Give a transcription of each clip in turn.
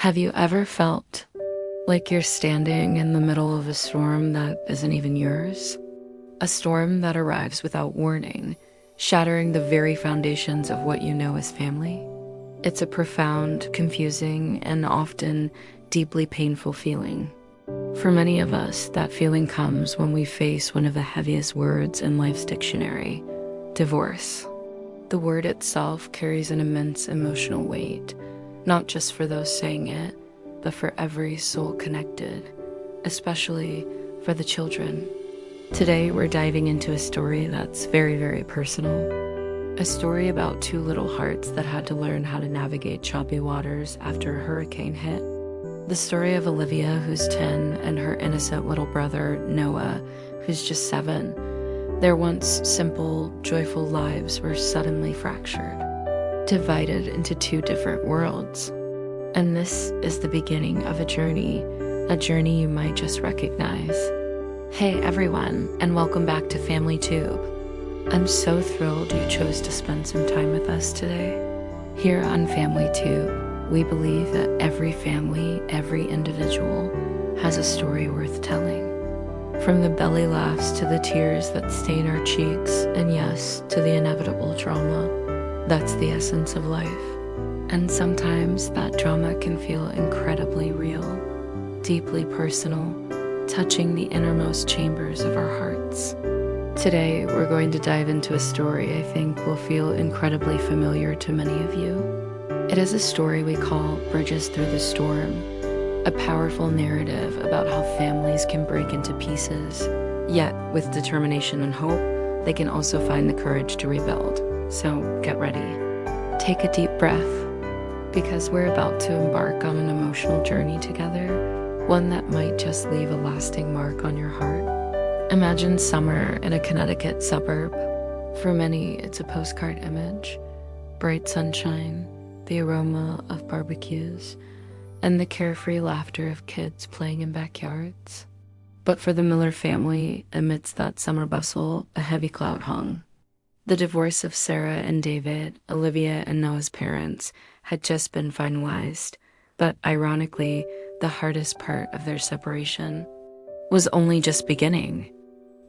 Have you ever felt like you're standing in the middle of a storm that isn't even yours? A storm that arrives without warning, shattering the very foundations of what you know as family? It's a profound, confusing, and often deeply painful feeling. For many of us, that feeling comes when we face one of the heaviest words in life's dictionary: divorce. The word itself carries an immense emotional weight, not just for those saying it, but for every soul connected, especially for the children. Today, we're diving into a story that's very, very personal. A story about two little hearts that had to learn how to navigate choppy waters after a hurricane hit. The story of Olivia, who's 10, and her innocent little brother, Noah, who's just 7. Their once simple, joyful lives were suddenly fractured, divided into two different worlds. And this is the beginning of a journey you might just recognize. Hey everyone, and welcome back to Family Tube. I'm so thrilled you chose to spend some time with us today. Here on Family Tube, we believe that every family, every individual, has a story worth telling. From the belly laughs to the tears that stain our cheeks, and yes, to the inevitable drama. That's the essence of life. And sometimes that drama can feel incredibly real, deeply personal, touching the innermost chambers of our hearts. Today, we're going to dive into a story I think will feel incredibly familiar to many of you. It is a story we call Bridges Through the Storm, a powerful narrative about how families can break into pieces, yet with determination and hope, they can also find the courage to rebuild. So get ready. Take a deep breath, because we're about to embark on an emotional journey together, one that might just leave a lasting mark on your heart. Imagine summer in a Connecticut suburb. For many, it's a postcard image: bright sunshine, the aroma of barbecues, and the carefree laughter of kids playing in backyards. But for the Miller family, amidst that summer bustle, a heavy cloud hung. The divorce of Sarah and David, Olivia and Noah's parents, had just been finalized, but ironically, the hardest part of their separation was only just beginning.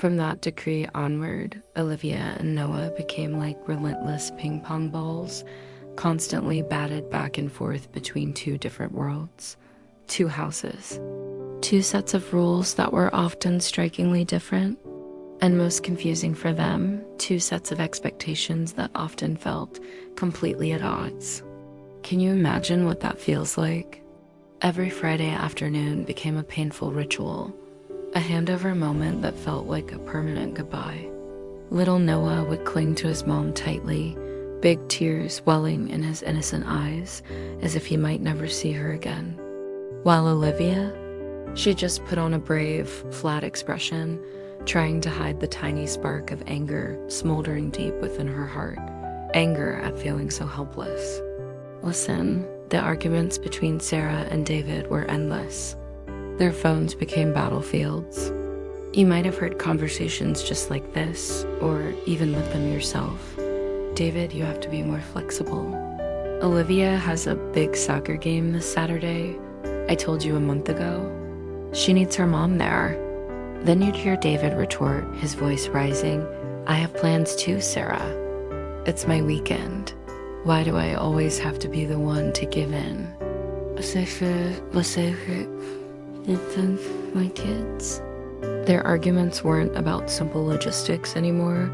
From that decree onward, Olivia and Noah became like relentless ping pong balls, constantly batted back and forth between two different worlds, two houses, two sets of rules that were often strikingly different, and most confusing for them, two sets of expectations that often felt completely at odds. Can you imagine what that feels like? Every Friday afternoon became a painful ritual, a handover moment that felt like a permanent goodbye. Little Noah would cling to his mom tightly, big tears welling in his innocent eyes, as if he might never see her again. While Olivia, she just put on a brave, flat expression, trying to hide the tiny spark of anger smoldering deep within her heart, anger at feeling so helpless. Listen, the arguments between Sarah and David were endless. Their phones became battlefields. You might have heard conversations just like this, or even lived them yourself. David, you have to be more flexible. Olivia has a big soccer game this Saturday. I told you a month ago. She needs her mom there. Then you'd hear David retort, his voice rising, I have plans too, Sarah. It's my weekend. Why do I always have to be the one to give in? My kids. Their arguments weren't about simple logistics anymore,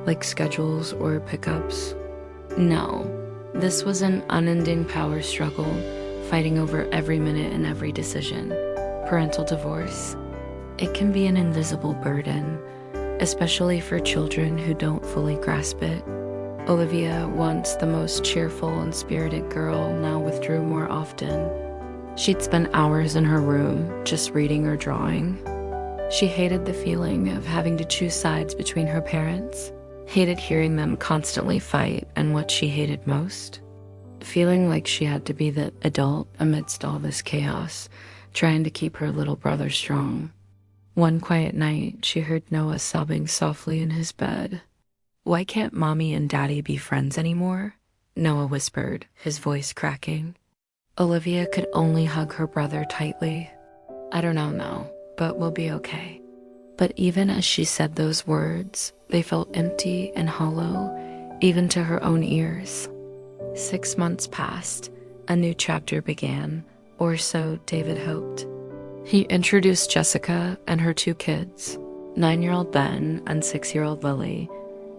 like schedules or pickups. No, this was an unending power struggle, fighting over every minute and every decision. Parental divorce. It can be an invisible burden, especially for children who don't fully grasp it. Olivia, once the most cheerful and spirited girl, now withdrew more often. She'd spend hours in her room, just reading or drawing. She hated the feeling of having to choose sides between her parents, hated hearing them constantly fight, and what she hated most, feeling like she had to be the adult amidst all this chaos, trying to keep her little brother strong. One quiet night, she heard Noah sobbing softly in his bed. Why can't mommy and daddy be friends anymore? Noah whispered, his voice cracking. Olivia could only hug her brother tightly. "I don't know now, but we'll be okay." But even as she said those words, they felt empty and hollow, even to her own ears. 6 months passed. A new chapter began, or so David hoped. He introduced Jessica and her 2 kids, 9-year-old Ben and 6-year-old Lily.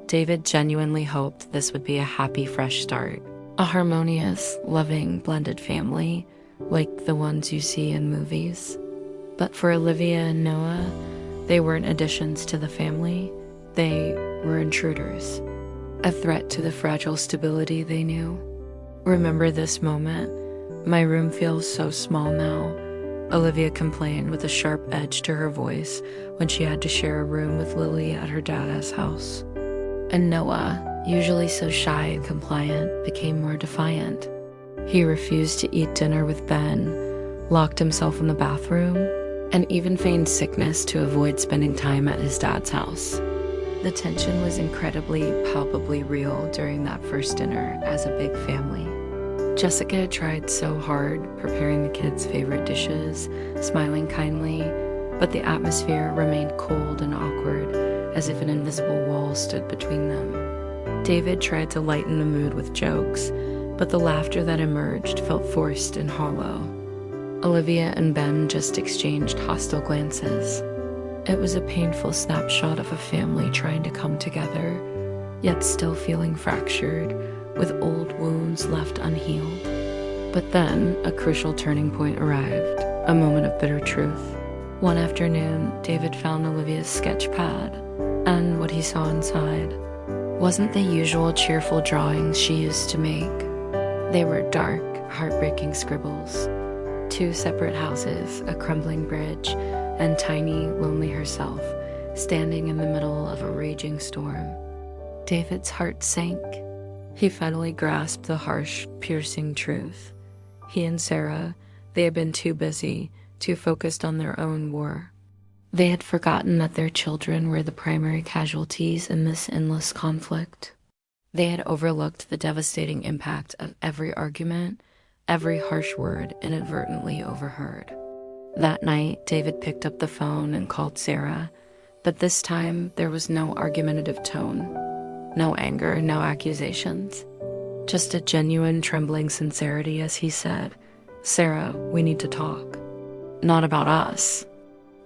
David genuinely hoped this would be a happy, fresh start. A harmonious, loving, blended family, like the ones you see in movies. But for Olivia and Noah, they weren't additions to the family. They were intruders. A threat to the fragile stability they knew. "Remember this moment? My room feels so small now," Olivia complained with a sharp edge to her voice when she had to share a room with Lily at her dad's house. And Noah, usually so shy and compliant, became more defiant. He refused to eat dinner with Ben, locked himself in the bathroom, and even feigned sickness to avoid spending time at his dad's house. The tension was incredibly, palpably real during that first dinner as a big family. Jessica tried so hard, preparing the kids' favorite dishes, smiling kindly, but the atmosphere remained cold and awkward, as if an invisible wall stood between them. David tried to lighten the mood with jokes, but the laughter that emerged felt forced and hollow. Olivia and Ben just exchanged hostile glances. It was a painful snapshot of a family trying to come together, yet still feeling fractured, with old wounds left unhealed. But then, a crucial turning point arrived, a moment of bitter truth. One afternoon, David found Olivia's sketch pad, and what he saw inside wasn't the usual cheerful drawings she used to make. They were dark, heartbreaking scribbles. 2 separate houses, a crumbling bridge, and tiny, lonely herself, standing in the middle of a raging storm. David's heart sank. He finally grasped the harsh, piercing truth. He and Sarah, they had been too busy, too focused on their own war. They had forgotten that their children were the primary casualties in this endless conflict. They had overlooked the devastating impact of every argument, every harsh word inadvertently overheard. That night, David picked up the phone and called Sarah, but this time there was no argumentative tone, no anger, no accusations, just a genuine, trembling sincerity as he said, "Sarah, we need to talk. Not about us,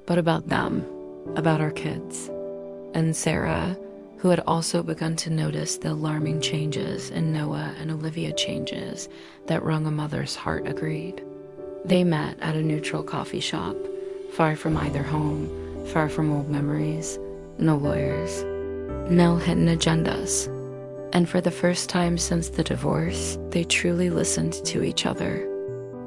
but about them, about our kids." And Sarah, who had also begun to notice the alarming changes in Noah and Olivia changes that wrung a mother's heart, agreed. They met at a neutral coffee shop, far from either home, far from old memories, no lawyers, no hidden agendas. And for the first time since the divorce, they truly listened to each other.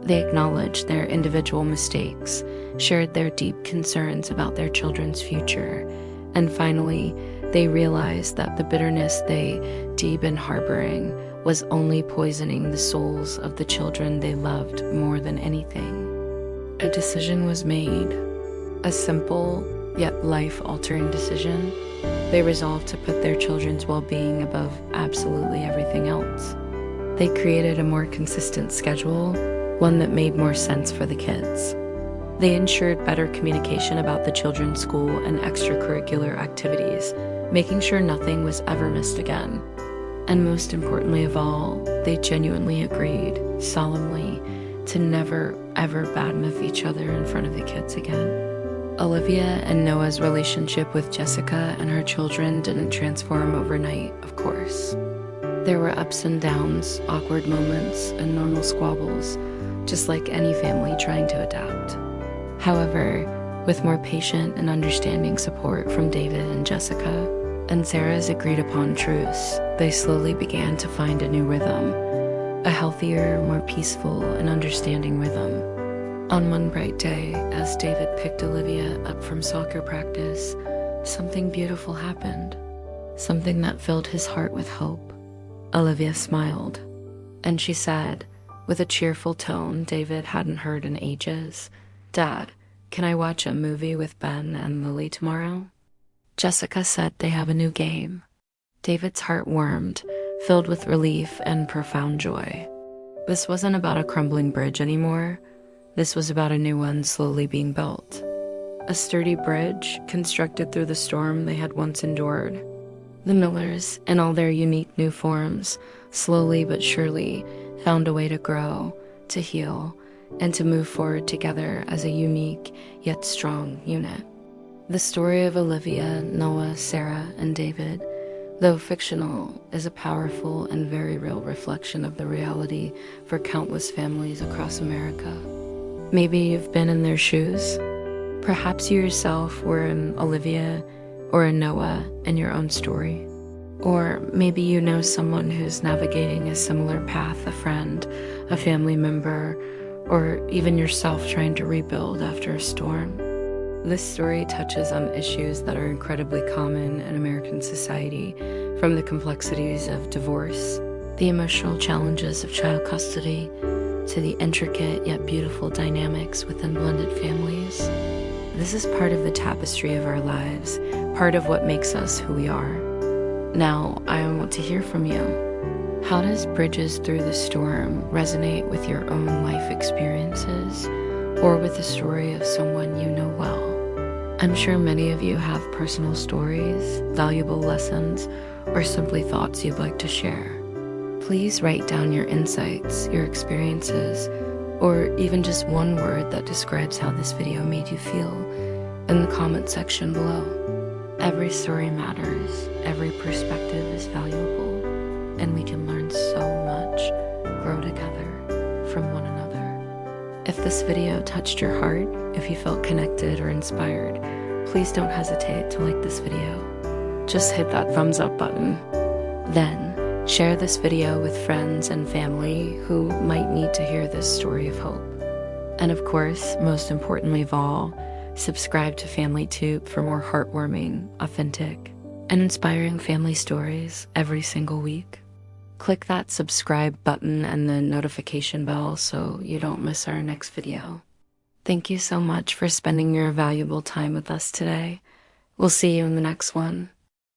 They acknowledged their individual mistakes, shared their deep concerns about their children's future, and finally, they realized that the bitterness they deep been harboring was only poisoning the souls of the children they loved more than anything. A decision was made, a simple yet life-altering decision. They resolved to put their children's well-being above absolutely everything else. They created a more consistent schedule, one that made more sense for the kids. They ensured better communication about the children's school and extracurricular activities, making sure nothing was ever missed again. And most importantly of all, they genuinely agreed, solemnly, to never, ever badmouth each other in front of the kids again. Olivia and Noah's relationship with Jessica and her children didn't transform overnight, of course. There were ups and downs, awkward moments, and normal squabbles, just like any family trying to adapt. However, with more patient and understanding support from David and Jessica, and Sarah's agreed-upon truce, they slowly began to find a new rhythm, a healthier, more peaceful, and understanding rhythm. On one bright day, as David picked Olivia up from soccer practice, something beautiful happened, something that filled his heart with hope. Olivia smiled, and she said, with a cheerful tone David hadn't heard in ages, "Dad, can I watch a movie with Ben and Lily tomorrow?" Jessica said they have a new game. David's heart warmed, filled with relief and profound joy. This wasn't about a crumbling bridge anymore. This was about a new one slowly being built. A sturdy bridge constructed through the storm they had once endured. The Millers, in all their unique new forms, slowly but surely found a way to grow, to heal, and to move forward together as a unique yet strong unit. The story of Olivia, Noah, Sarah, and David, though fictional, is a powerful and very real reflection of the reality for countless families across America. Maybe you've been in their shoes. Perhaps you yourself were an Olivia or a Noah in your own story. Or maybe you know someone who's navigating a similar path, a friend, a family member, or even yourself trying to rebuild after a storm. This story touches on issues that are incredibly common in American society, from the complexities of divorce, the emotional challenges of child custody, to the intricate yet beautiful dynamics within blended families. This is part of the tapestry of our lives, part of what makes us who we are. Now, I want to hear from you. How does Bridges Through the Storm resonate with your own life experiences, or with the story of someone you know well? I'm sure many of you have personal stories, valuable lessons, or simply thoughts you'd like to share. Please write down your insights, your experiences, or even just one word that describes how this video made you feel in the comment section below. Every story matters, every perspective is valuable, and we can learn so much, grow together from one another. If this video touched your heart, if you felt connected or inspired, please don't hesitate to like this video. Just hit that thumbs up button. Then, share this video with friends and family who might need to hear this story of hope. And of course, most importantly of all, subscribe to FamilyTube for more heartwarming, authentic, and inspiring family stories every single week. Click that subscribe button and the notification bell so you don't miss our next video. Thank you so much for spending your valuable time with us today. We'll see you in the next one.